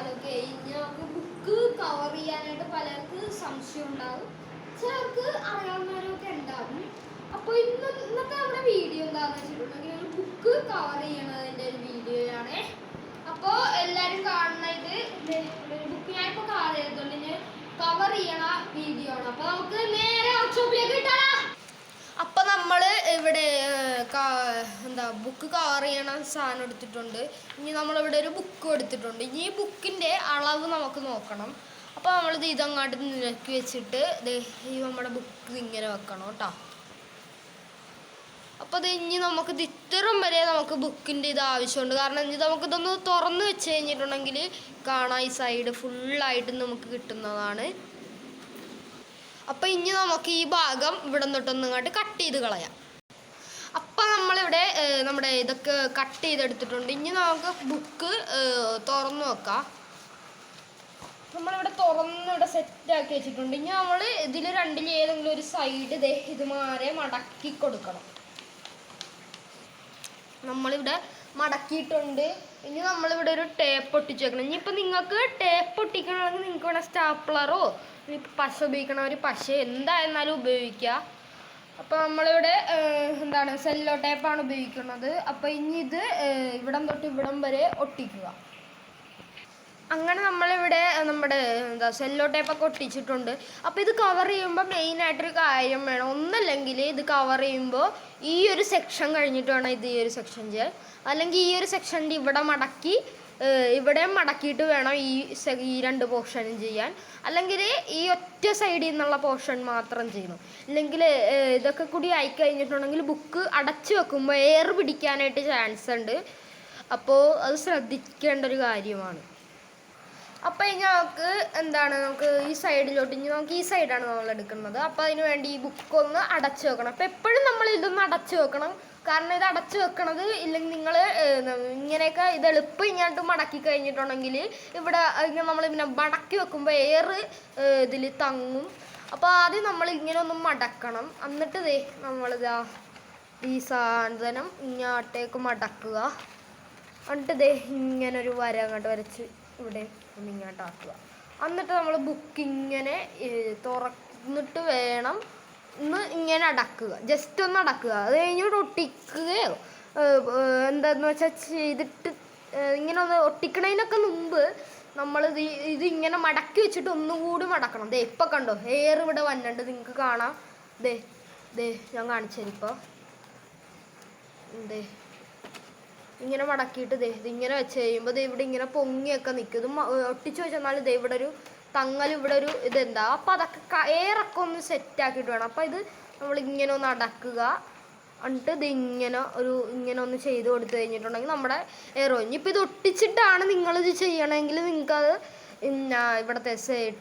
ഹലോക്കെ ഇനി നമുക്ക് book cover ചെയ്യാനായിട്ട് പലർക്ക് സംശയം ഉണ്ടാകും, ചിലർക്ക് അറിയാവുന്നവരൊക്കെ ഉണ്ടാകും. അപ്പോൾ ഇന്നത്തെ നമ്മുടെ വീഡിയോ എന്താണെന്ന് വെച്ചിട്ടുണ്ടെങ്കിൽ ഒരു ബുക്ക് കവർ ചെയ്യണതിൻ്റെ ഒരു വീഡിയോയാണ്. അപ്പോൾ എല്ലാവരും കാണുന്നത് ബുക്ക് ഞാനിപ്പോൾ കവർ ചെയ്തിട്ടുണ്ട്, കവർ ചെയ്യണ വീഡിയോ ആണ്. അപ്പോൾ നമുക്ക് നേരെ വർക്ക്ഷോപ്പിലേക്ക് ഇട്ടാലോ. അപ്പം നമ്മൾ ഇവിടെ എന്താ ബുക്ക് കവർ ചെയ്യണ സാധനം എടുത്തിട്ടുണ്ട്. ഇനി നമ്മളിവിടെ ഒരു ബുക്ക് എടുത്തിട്ടുണ്ട്. ഇനി ഈ ബുക്കിൻ്റെ അളവ് നമുക്ക് നോക്കണം. അപ്പോൾ നമ്മളിത് ഇതങ്ങോട്ട് നിരക്കി വെച്ചിട്ട് ഈ നമ്മുടെ ബുക്ക് ഇങ്ങനെ വെക്കണം കേട്ടോ. അപ്പോൾ അത് ഇനി നമുക്ക് ഇത്രയും വരെ നമുക്ക് ബുക്കിൻ്റെ ഇത് ആവശ്യമുണ്ട്. കാരണം ഇനി നമുക്കിതൊന്ന് തുറന്ന് വെച്ച് കഴിഞ്ഞിട്ടുണ്ടെങ്കിൽ കാണാം ഈ സൈഡ് ഫുള്ളായിട്ട് നമുക്ക് കിട്ടുന്നതാണ്. അപ്പം ഇനി നമുക്ക് ഈ ഭാഗം ഇവിടെ നിന്നിട്ടൊന്നും ഇങ്ങോട്ട് കട്ട് ചെയ്ത് കളയാം. അപ്പം നമ്മളിവിടെ നമ്മുടെ ഇതൊക്കെ കട്ട് ചെയ്തെടുത്തിട്ടുണ്ട്. ഇനി നമുക്ക് ബുക്ക് തുറന്ന് വെക്കാം. നമ്മളിവിടെ തുറന്നിവിടെ സെറ്റാക്കി വെച്ചിട്ടുണ്ട്. ഇനി നമ്മൾ ഇതിൽ രണ്ടിൽ ഏതെങ്കിലും ഒരു സൈഡ് ഇതുമാരെ മടക്കി കൊടുക്കണം. നമ്മളിവിടെ മടക്കിയിട്ടുണ്ട്. ഇനി നമ്മളിവിടെ ഒരു ടേപ്പ് ഒട്ടിച്ച് വെക്കണം. ഇനിയിപ്പോൾ നിങ്ങൾക്ക് ടേപ്പ് ഒട്ടിക്കണമെങ്കിൽ നിങ്ങൾക്ക് വേണം സ്റ്റാപ്ലറോ ഇപ്പം പശ ഉപയോഗിക്കണവർ പശ എന്തായിരുന്നാലും ഉപയോഗിക്കുക. അപ്പോൾ നമ്മളിവിടെ എന്താണ് സെല്ലോ ടേപ്പാണ് ഉപയോഗിക്കുന്നത്. അപ്പോൾ ഇനി ഇത് ഇവിടം തൊട്ട് ഇവിടം വരെ ഒട്ടിക്കുക. അങ്ങനെ നമ്മളിവിടെ നമ്മുടെ സെല്ലോ ടേപ്പൊക്കെ ഒട്ടിച്ചിട്ടുണ്ട്. അപ്പോൾ ഇത് കവർ ചെയ്യുമ്പോൾ മെയിനായിട്ടൊരു കാര്യം വേണം. ഒന്നല്ലെങ്കിൽ ഇത് കവർ ചെയ്യുമ്പോൾ ഈ ഒരു സെക്ഷൻ കഴിഞ്ഞിട്ട് വേണം ഇത് ഈ ഒരു സെക്ഷൻ ചെയ്യാൻ. അല്ലെങ്കിൽ ഈ ഒരു സെക്ഷൻ്റെ ഇവിടെ മടക്കി ഇവിടെ മടക്കിയിട്ട് വേണം ഈ രണ്ട് പോർഷനും ചെയ്യാൻ. അല്ലെങ്കിൽ ഈ ഒറ്റ സൈഡിൽ നിന്നുള്ള പോർഷൻ മാത്രം ചെയ്യണം. ഇല്ലെങ്കിൽ ഇതൊക്കെ കൂടി ആയിക്കഴിഞ്ഞിട്ടുണ്ടെങ്കിൽ ബുക്ക് അടച്ചു വെക്കുമ്പോൾ എയർ പിടിക്കാനായിട്ട് ചാൻസ് ഉണ്ട്. അപ്പോൾ അത് ശ്രദ്ധിക്കേണ്ട ഒരു കാര്യമാണ്. അപ്പോൾ ഇനി നമുക്ക് ഈ സൈഡിലോട്ട് ഇനി നമുക്ക് ഈ സൈഡാണ് നമ്മൾ എടുക്കുന്നത്. അപ്പോൾ അതിന് വേണ്ടി ഈ ബുക്കൊന്ന് അടച്ചു വെക്കണം. അപ്പോൾ എപ്പോഴും നമ്മൾ ഇതൊന്ന് അടച്ചു വെക്കണം. കാരണം ഇത് അടച്ചു വെക്കണത് ഇല്ലെങ്കിൽ നിങ്ങൾ ഇങ്ങനെയൊക്കെ ഇത് എളുപ്പം ഇങ്ങോട്ട് മടക്കി കഴിഞ്ഞിട്ടുണ്ടെങ്കിൽ ഇവിടെ നമ്മൾ പിന്നെ മടക്കി വെക്കുമ്പോൾ എയർ ഇതിൽ തങ്ങും. അപ്പോൾ ആദ്യം നമ്മൾ ഇങ്ങനെ ഒന്ന് മടക്കണം. എന്നിട്ട് നമ്മളിതാ ഈ സാധനം ഇങ്ങോട്ടേക്ക് മടക്കുക. എന്നിട്ട് ഇങ്ങനൊരു വര അങ്ങോട്ട് വരച്ച് ഇവിടെ ഒന്ന് ഇങ്ങോട്ടാക്കുക. എന്നിട്ട് നമ്മൾ ബുക്ക് ഇങ്ങനെ തുറന്നിട്ട് വേണം ഒന്ന് ഇങ്ങനെ അടക്കുക. ജസ്റ്റ് ഒന്ന് അടക്കുക. അത് കഴിഞ്ഞിട്ട് ഒട്ടിക്കുകയോ എന്താന്ന് വെച്ചാൽ ചെയ്തിട്ട് ഇങ്ങനെ ഒന്ന് ഒട്ടിക്കണതിനൊക്കെ മുമ്പ് നമ്മൾ ഇത് ഇങ്ങനെ മടക്കി വെച്ചിട്ട് ഒന്നുകൂടി മടക്കണം. ഇപ്പം കണ്ടോ എയർ ഇവിടെ വന്നിട്ടുണ്ട്, നിങ്ങൾക്ക് കാണാം. ഞാൻ കാണിച്ചുതരിപ്പോൾ. ഇങ്ങനെ മടക്കിയിട്ട് ഇതിങ്ങനെ വെച്ച് കഴിയുമ്പോൾ ഇവിടെ ഇങ്ങനെ പൊങ്ങിയൊക്കെ നിൽക്കും. ഇത് ഒട്ടിച്ച് വെച്ചെന്നാൽ ഇവിടെ ഒരു തങ്ങൽ ഇവിടെ ഒരു ഇതെന്താ. അപ്പോൾ അതൊക്കെ എയറൊക്കെ ഒന്ന് സെറ്റാക്കിയിട്ട് വേണം. അപ്പോൾ ഇത് നമ്മളിങ്ങനെ ഒന്ന് അടക്കുക. എന്നിട്ട് ഇങ്ങനെ ഒന്ന് ചെയ്ത് കൊടുത്തു കഴിഞ്ഞിട്ടുണ്ടെങ്കിൽ നമ്മുടെ എയർ ഒഴിഞ്ഞ്. ഇപ്പോൾ ഇത് ഒട്ടിച്ചിട്ടാണ് നിങ്ങളിത് ചെയ്യണമെങ്കിൽ നിങ്ങൾക്കത് ഇവിടുത്തെ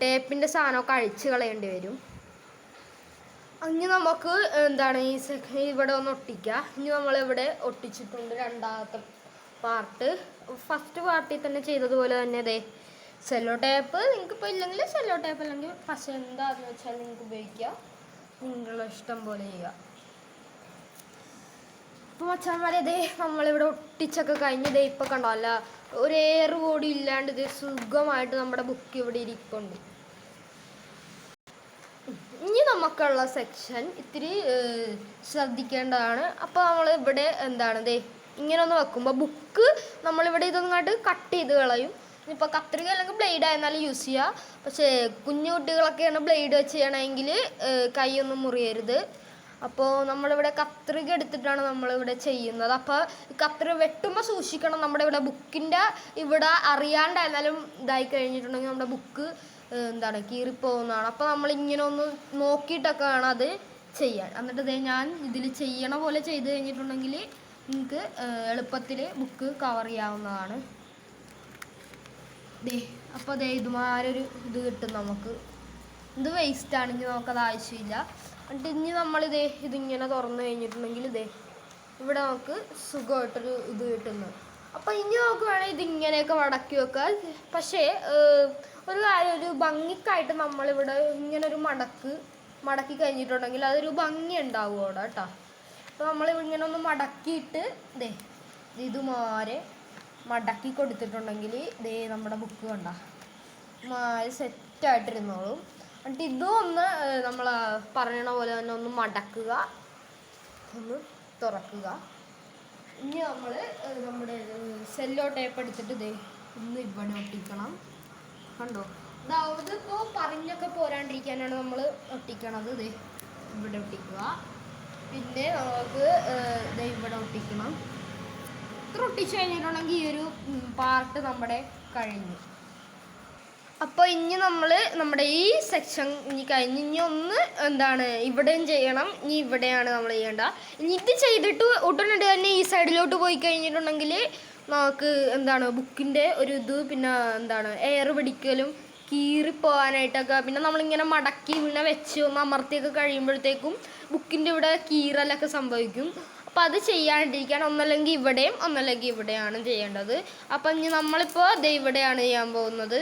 ടേപ്പിൻ്റെ സാധനമൊക്കെ അഴിച്ച് കളയേണ്ടി വരും. ഇനി നമുക്ക് ഇവിടെ ഒന്ന് ഒട്ടിക്കുക. ഇനി നമ്മളിവിടെ ഒട്ടിച്ചിട്ടുണ്ട് രണ്ടാമത്തെ പാർട്ട്. ഫസ്റ്റ് പാർട്ടിൽ തന്നെ ചെയ്തതുപോലെ തന്നെ സെല്ലോ ടേപ്പ് നിങ്ങൾക്കിപ്പോൾ ഇല്ലെങ്കിൽ സെല്ലോ ടേപ്പ് അല്ലെങ്കിൽ പശ എന്താണെന്ന് വെച്ചാൽ നിങ്ങൾക്ക് ഉപയോഗിക്കുക. നിങ്ങളുടെ ഇഷ്ടം പോലെ ചെയ്യുക. ഇപ്പോൾ മച്ചാന്മാരെ നമ്മളിവിടെ ഒട്ടിച്ചൊക്കെ കഴിഞ്ഞ് ഇപ്പോൾ കണ്ടോ അല്ല ഒരു എയർ കൂടി ഇല്ലാണ്ട് സുഖമായിട്ട് നമ്മുടെ ബുക്ക് ഇവിടെ ഇരിപ്പുണ്ട്. ഇനി നമുക്കുള്ള സെക്ഷൻ ഇത്തിരി ശ്രദ്ധിക്കേണ്ടതാണ്. അപ്പോൾ നമ്മൾ ഇവിടെ ഇങ്ങനെ ഒന്ന് വെക്കുമ്പോൾ ബുക്ക് നമ്മളിവിടെ ഇതൊന്നങ്ങോട്ട് കട്ട് ചെയ്ത് കളയും. ഇപ്പോൾ കത്രിക അല്ലെങ്കിൽ ബ്ലേഡ് ആയിരുന്നാലും യൂസ് ചെയ്യുക. പക്ഷേ കുഞ്ഞു കുട്ടികളൊക്കെയാണ് ബ്ലേഡ് വെച്ച് ചെയ്യണമെങ്കിൽ കൈയൊന്നും മുറിയരുത്. അപ്പോൾ നമ്മളിവിടെ കത്രിക എടുത്തിട്ടാണ് നമ്മളിവിടെ ചെയ്യുന്നത്. അപ്പോൾ കത്രിക വെട്ടുമ്പോൾ സൂക്ഷിക്കണം. നമ്മുടെ ഇവിടെ ബുക്കിൻ്റെ ഇവിടെ അറിയാണ്ടായിരുന്നാലും ഇതായി കഴിഞ്ഞിട്ടുണ്ടെങ്കിൽ നമ്മുടെ ബുക്ക് കീറിപ്പോകുന്നതാണ്. അപ്പോൾ നമ്മളിങ്ങനെ ഒന്ന് നോക്കിയിട്ടൊക്കെ വേണം അത് ചെയ്യാൻ. എന്നിട്ട് ഞാൻ ഇതിൽ ചെയ്യണ പോലെ ചെയ്ത് കഴിഞ്ഞിട്ടുണ്ടെങ്കിൽ നിങ്ങൾക്ക് എളുപ്പത്തിൽ ബുക്ക് കവർ ചെയ്യാവുന്നതാണ്. അപ്പോൾ ഇതുമാരൊരു ഇത് കിട്ടും നമുക്ക്. ഇത് വേസ്റ്റാണെങ്കിൽ നമുക്കത് ആവശ്യമില്ല. എന്നിട്ട് ഇനി ഇതിങ്ങനെ തുറന്നു കഴിഞ്ഞിട്ടുണ്ടെങ്കിൽ ഇവിടെ നമുക്ക് സുഖമായിട്ടൊരു ഇത് കിട്ടുന്നത്. അപ്പോൾ ഇനി നമുക്ക് വേണമെങ്കിൽ ഇതിങ്ങനെയൊക്കെ മടക്കി വെക്കാം. പക്ഷേ ഒരു കാര്യം, ഒരു ഭംഗിക്കായിട്ട് നമ്മളിവിടെ ഇങ്ങനൊരു മടക്കി കഴിഞ്ഞിട്ടുണ്ടെങ്കിൽ അതൊരു ഭംഗി ഉണ്ടാവും അവിടെ കേട്ടോ. അപ്പോൾ നമ്മൾ ഇങ്ങനെ ഒന്ന് മടക്കിയിട്ട് ഇതുമാരെ മടക്കി കൊടുത്തിട്ടുണ്ടെങ്കിൽ ദേ നമ്മുടെ ബുക്ക് കണ്ട സെറ്റായിട്ടിരുന്നോളും. എന്നിട്ട് ഇതും ഒന്ന് നമ്മൾ പറയണ പോലെ തന്നെ ഒന്ന് മടക്കുക, ഒന്ന് തുറക്കുക. ഇനി നമ്മൾ നമ്മുടെ സെല്ലോ ടേപ്പ് എടുത്തിട്ട് ദേ ഒന്ന് ഇവിടെ ഒട്ടിക്കണം. കണ്ടോ, അതായത് ഇപ്പോൾ പറഞ്ഞൊക്കെ പോരാണ്ടിരിക്കാനാണ് നമ്മൾ ഒട്ടിക്കണത്. ദേ ഇവിടെ ഒട്ടിക്കുക. പിന്നെ നമുക്ക് ദേ ഇവിടെ ഒട്ടിക്കണം. ഇത്ര ഒട്ടിച്ച് കഴിഞ്ഞിട്ടുണ്ടെങ്കിൽ ഈ ഒരു പാർട്ട് നമ്മുടെ കഴിഞ്ഞു. അപ്പോൾ ഇനി നമ്മൾ നമ്മുടെ ഈ സെക്ഷൻ ഇനി കഴിഞ്ഞ് ഇനി ഒന്ന് എന്താണ് ഇവിടെയും ചെയ്യണം. ഇനി ഇവിടെയാണ് നമ്മൾ ചെയ്യേണ്ട. ഇനി ഇത് ചെയ്തിട്ട് ഉടനടി തന്നെ ഈ സൈഡിലോട്ട് പോയി കഴിഞ്ഞിട്ടുണ്ടെങ്കിൽ നമുക്ക് എന്താണ് ബുക്കിൻ്റെ ഒരു ഇത് പിന്നെ എന്താണ് എയർ പിടിക്കലും കീറിപ്പോകാനായിട്ടൊക്കെ പിന്നെ നമ്മളിങ്ങനെ മടക്കി പിന്നെ വെച്ച് ഒന്ന് അമർത്തിയൊക്കെ കഴിയുമ്പോഴത്തേക്കും ബുക്കിൻ്റെ ഇവിടെ കീറലൊക്കെ സംഭവിക്കും. അപ്പോൾ അത് ചെയ്യാണ്ടിരിക്കാൻ ഒന്നല്ലെങ്കിൽ ഇവിടെയും ഒന്നല്ലെങ്കിൽ ഇവിടെയാണ് ചെയ്യേണ്ടത്. അപ്പം ഇനി നമ്മളിപ്പോൾ ദേ ഇവിടെയാണ് ചെയ്യാൻ പോകുന്നത്.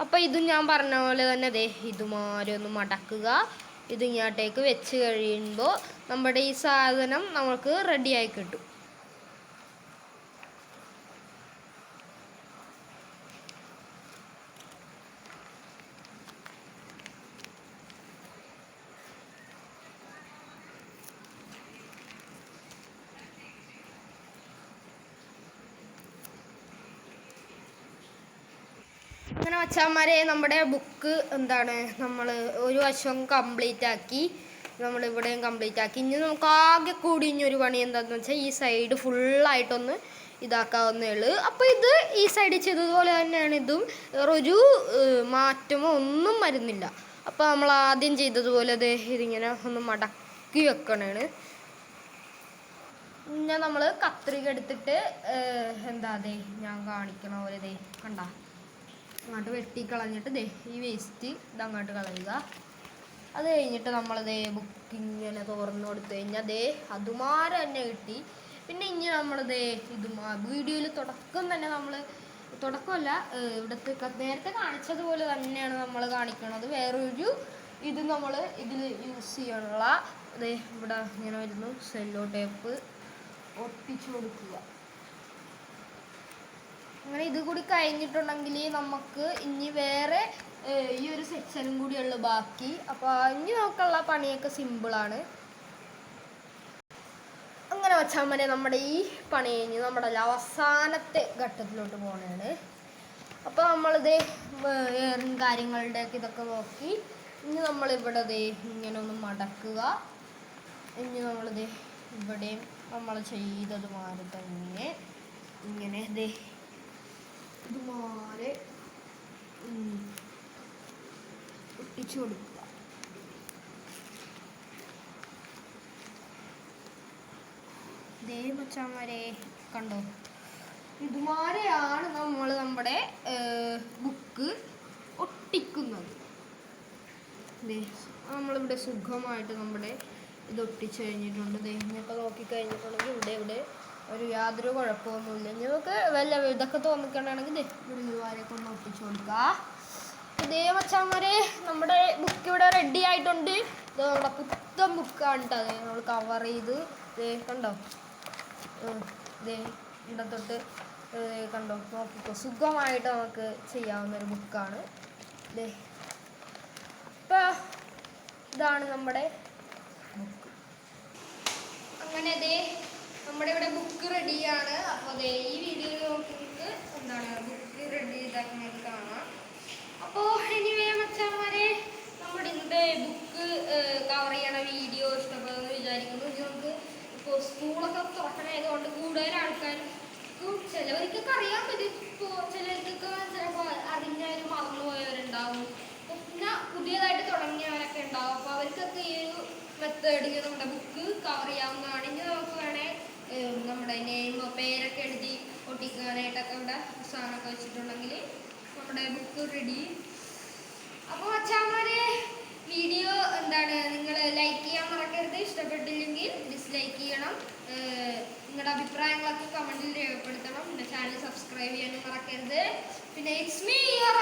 അപ്പോൾ ഇത് ഞാൻ പറഞ്ഞ പോലെ തന്നെ ദേ ഇതുമാതിരി ഒന്ന് മടക്കുക. ഇത് ഇങ്ങോട്ടേക്ക് വെച്ച് കഴിയുമ്പോൾ നമ്മുടെ ഈ സാധനം നമുക്ക് റെഡിയായി കിട്ടും. അങ്ങനെ വച്ചാമാരെ നമ്മുടെ ബുക്ക് എന്താണ് നമ്മൾ ഒരു വശം കംപ്ലീറ്റ് ആക്കി, നമ്മളിവിടെയും കംപ്ലീറ്റ് ആക്കി. ഇനി നമുക്ക് ആകെ കൂടി ഇനി ഒരു പണി എന്താണെന്ന് വെച്ചാൽ ഈ സൈഡ് ഫുള്ളായിട്ടൊന്ന് ഇതാക്കാവുന്നേ ഉള്ളൂ. അപ്പോൾ ഇത് ഈ സൈഡിൽ ചെയ്തതുപോലെ തന്നെയാണ് ഇതും, വേറൊരു മാറ്റമോ ഒന്നും വരുന്നില്ല. അപ്പോൾ നമ്മൾ ആദ്യം ചെയ്തതുപോലെ ദേ ഇതിങ്ങനെ ഒന്ന് മടക്കി വെക്കണേണ്. പിന്നെ നമ്മൾ കത്രിക എടുത്തിട്ട് എന്താ ദേ ഞാൻ കാണിക്കണ പോലെ ദേ കണ്ട അങ്ങോട്ട് വെട്ടിക്കളഞ്ഞിട്ട് ദേ ഈ വേസ്റ്റ് ഇതങ്ങോട്ട് കളയുക. അത് കഴിഞ്ഞിട്ട് നമ്മൾ ദേ ബുക്ക് ഇങ്ങനെ തുറന്നു കൊടുത്തു കഴിഞ്ഞാൽ ദേ അതുമാരെ തന്നെ കിട്ടി. പിന്നെ ഇനി നമ്മൾ ദേ വീഡിയോയിൽ തുടക്കം തന്നെ നമ്മൾ തുടക്കമല്ല ഇവിടുത്തെ നേരത്തെ കാണിച്ചതുപോലെ തന്നെയാണ് നമ്മൾ കാണിക്കണത്. വേറൊരു ഇത് നമ്മൾ ഇതിൽ യൂസ് ചെയ്യാനുള്ള ദേ ഇവിടെ ഇങ്ങനെ വരുന്നു സെല്ലോ ടേപ്പ് ഒട്ടിച്ചു കൊടുക്കുക. അങ്ങനെ ഇത് കൂടി കഴിഞ്ഞിട്ടുണ്ടെങ്കിൽ നമുക്ക് ഇനി വേറെ ഈ ഒരു സെക്ഷനും കൂടിയുള്ളു ബാക്കി. അപ്പോൾ ഇനി നമുക്കുള്ള പണിയൊക്കെ സിമ്പിളാണ്. അങ്ങനെ വെച്ചാൽ മതി നമ്മുടെ ഈ പണി കഴിഞ്ഞ് നമ്മുടെ അവസാനത്തെ ഘട്ടത്തിലോട്ട് പോകണതാണ്. അപ്പോൾ നമ്മളിത് കാര്യങ്ങളുടെയൊക്കെ ഇതൊക്കെ നോക്കി ഇനി നമ്മളിവിടെ ദേ ഇങ്ങനെ ഒന്ന് മടക്കുക. ഇനി നമ്മളിത് ഇവിടെയും നമ്മൾ ചെയ്തതുമാതിരി തന്നെ ഇങ്ങനെ ദേ ഇതുമാരെ ഒട്ടിച്ചു കൊടുക്കുക. ദേ മച്ചാന്മാരെ കണ്ടോ, ഇതുമാരെയാണ് നമ്മൾ നമ്മുടെ ബുക്ക് ഒട്ടിക്കുന്നത്. ദേ നമ്മളിവിടെ സുഖമായിട്ട് നമ്മുടെ ഇത് ഒട്ടിച്ചു കഴിഞ്ഞിട്ടുണ്ട്. ദേ ഇങ്ങനെയൊക്കെ നോക്കിക്കഴിഞ്ഞിട്ടുണ്ടെങ്കിൽ ഇവിടെ ഒരു യാതൊരു കുഴപ്പമൊന്നുമില്ല. നിങ്ങൾക്ക് വല്ല ഇതൊക്കെ തോന്നിക്കണമെങ്കിൽ ഇതുവരെയൊക്കെ ഒന്ന് ഒട്ടിച്ചു കൊടുക്കുക. ഇതേ മച്ചാന്മാരെ നമ്മുടെ ബുക്ക് ഇവിടെ റെഡി ആയിട്ടുണ്ട്. ഇത് നമ്മുടെ പുത്തൻ ബുക്കാണ് കേട്ടോ. അത് നമ്മൾ കവർ ചെയ്ത് ദേ കണ്ടോ, ദേ ഇവിടെ തൊട്ട് കണ്ടോ നോക്കിക്കോ, സുഖമായിട്ട് നമുക്ക് ചെയ്യാവുന്ന ഒരു ബുക്കാണ്. ദേ ഇപ്പം ഇതാണ് നമ്മുടെ ബുക്ക്. അങ്ങനെ ദേ നമ്മുടെ ഇവിടെ ബുക്ക് റെഡിയാണ്. അപ്പോൾ ദേ ഈ വീഡിയോയിൽ നോക്കിയിട്ട് എന്താണ് ബുക്ക് റെഡി ചെയ്താക്കുന്നത് കാണാം. അപ്പോൾ എനിവേ മച്ചാന്മാരെ നമ്മുടെ ഇന്നത്തെ ബുക്ക് കവർ ചെയ്യണ വീഡിയോ ഇഷ്ടപ്പെടുമെന്ന് വിചാരിക്കുന്നു. ഇത് നമുക്ക് ഇപ്പോൾ സ്കൂളൊക്കെ തുറക്കണായതുകൊണ്ട് കൂടുതൽ ആൾക്കാരും ചിലവർക്കൊക്കെ അറിയാൻ പറ്റും. ഇപ്പോൾ ചിലർക്കൊക്കെ ചിലപ്പോൾ അറിഞ്ഞവരും മറന്നു പോയവരുണ്ടാവും. പിന്നെ പുതിയതായിട്ട് തുടങ്ങിയവരൊക്കെ ഉണ്ടാവും. അപ്പോൾ അവർക്കൊക്കെ ഈ ഒരു മെത്തേഡിൽ നമ്മുടെ ബുക്ക് കവർ ചെയ്യാവുന്നതാണ്. ഇനി നമുക്ക് വേണേൽ നമ്മുടെ നെയിമോ പേരൊക്കെ എഴുതി ഒട്ടിക്കാനായിട്ടൊക്കെ ഇവിടെ സാധനമൊക്കെ വെച്ചിട്ടുണ്ടെങ്കിൽ നമ്മുടെ ബുക്ക് റെഡി. അപ്പോൾ മച്ചാന്മാരെ വീഡിയോ എന്താണ് നിങ്ങൾ ലൈക്ക് ചെയ്യാൻ മറക്കരുത്. ഇഷ്ടപ്പെട്ടില്ലെങ്കിൽ ഡിസ്ലൈക്ക് ചെയ്യണം. നിങ്ങളുടെ അഭിപ്രായങ്ങളൊക്കെ കമൻറ്റിൽ രേഖപ്പെടുത്തണം. എൻ്റെ ചാനൽ സബ്സ്ക്രൈബ് ചെയ്യാനും മറക്കരുത്. പിന്നെ ഇറ്റ്സ് മീ യുവർ